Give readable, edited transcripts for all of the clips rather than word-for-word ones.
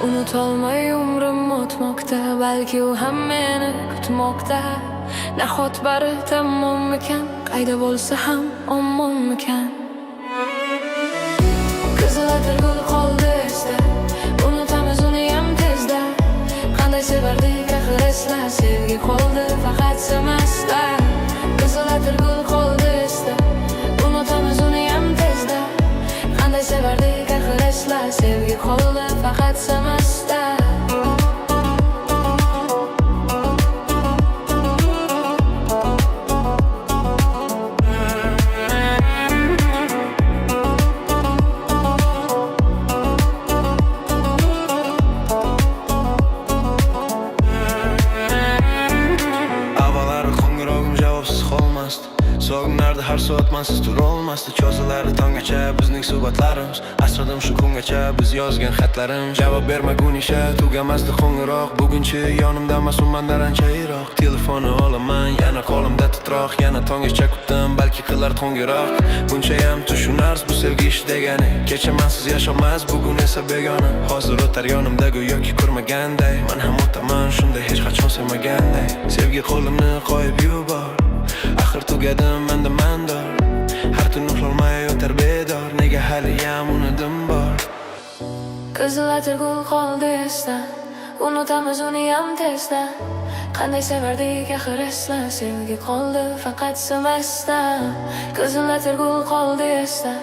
Unutolmay umrim o'tmoqda, balki u ham meni kutmoqda. Nahot bari tamommikan, qayda bo'lsa ham omonmikan. Qizil atirgul qoldi esda, unutamiz uni ham tezda. Qanday sevardik axir esla, sevgi qoldi faqat simasda. Qizil atirgul qoldi esda, unutamiz uni ham tezda. Qanday sevardik axir esla, sevgi qoldi faqat simasda. So'nglarda har soat mansiz turolmasdi. Cho'ziladi tonggacha bizning suhbatlarimiz. Asradim shu kungacha biz yozgan xatlarimiz. Javob bermaguncha tugamasdi qo'ng'iroq. Bugunchi yonimda emas, u mendan ancha yiroq. Telefonni olaman, yana qo'limda titroq. Yana tonggacha kutdim, balki qilar qo'ng'iroq. Bunchayam tushunarsiz bu sevgi ish degani. Kecha mansiz yasholmas, bugun esa begona. Hozir o'tar yonimda go'yoki ko'rmaganday. Men ham o'taman shunday hech qachon sevmaganday. Sevgi qo'limni qo'yib yubor. Axir tugadim menda mandor. Har tun uxlolmay o'tar bedor. Nega haliyam unidim bor. Qizil atirgul qoldi esda, unutamiz uni ham tezda. Qanday sevardik axir esla, sevgi qoldi faqat simasda. Qizil atirgul qoldi esda,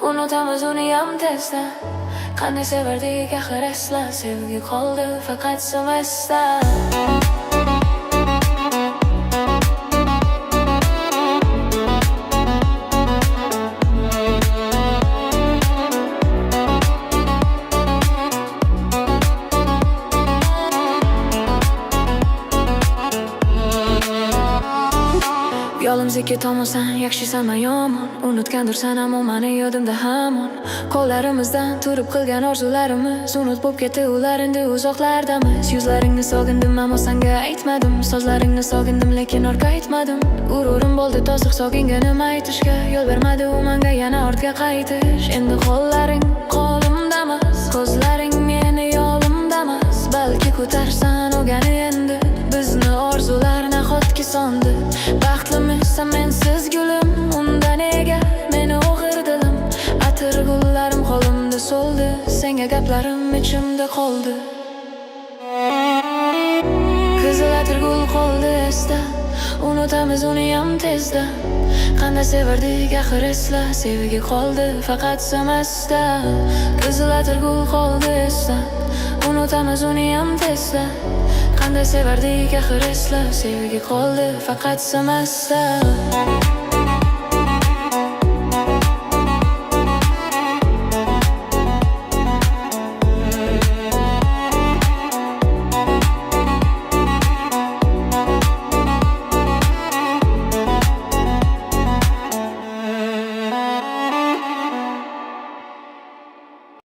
unutamiz uni ham tezda. Qanday sevardik axir esla, sevgi qoldi faqat simasda. Yo'limizga ketamosan, yaxshisan yomon. Unutgandursan ammo meni yodimda hamon. Qo'llarimizdan turib qilgan orzularimiz unut bo'lib ketdi ular, endi uzoqlardamiz. Yuzlaringni sog'indim ammo senga aytmadim. So'zlaringni sog'indim lekin orqa aytmadim. G'ururim bo'ldi to'siq so'kinga nima aytishga. Yo'l bermadi u menga yana ortga qaytish. Endi qo'llaring qo'limdamas, ko'zlaring meni yo'limdamas. Balki ko'tarsan o'gani endi bizni orzular nahotki so'ndi. Baxtlimisan mensiz gulim, unda nega meni o'g'ir dilim. Atirgullarim qo'limda so'ldi, senga gaplarim ichimda qoldi. Qizil atirgul qoldi esda, unutamiz uni ham tezda. Qanday sevardik axir esla, sevgi qoldi faqat simasda. Qizil atirgul qoldi esda, unutamiz uni ham tezda. Qanday sevardik axir esla, sevgi qoldi faqat simasda.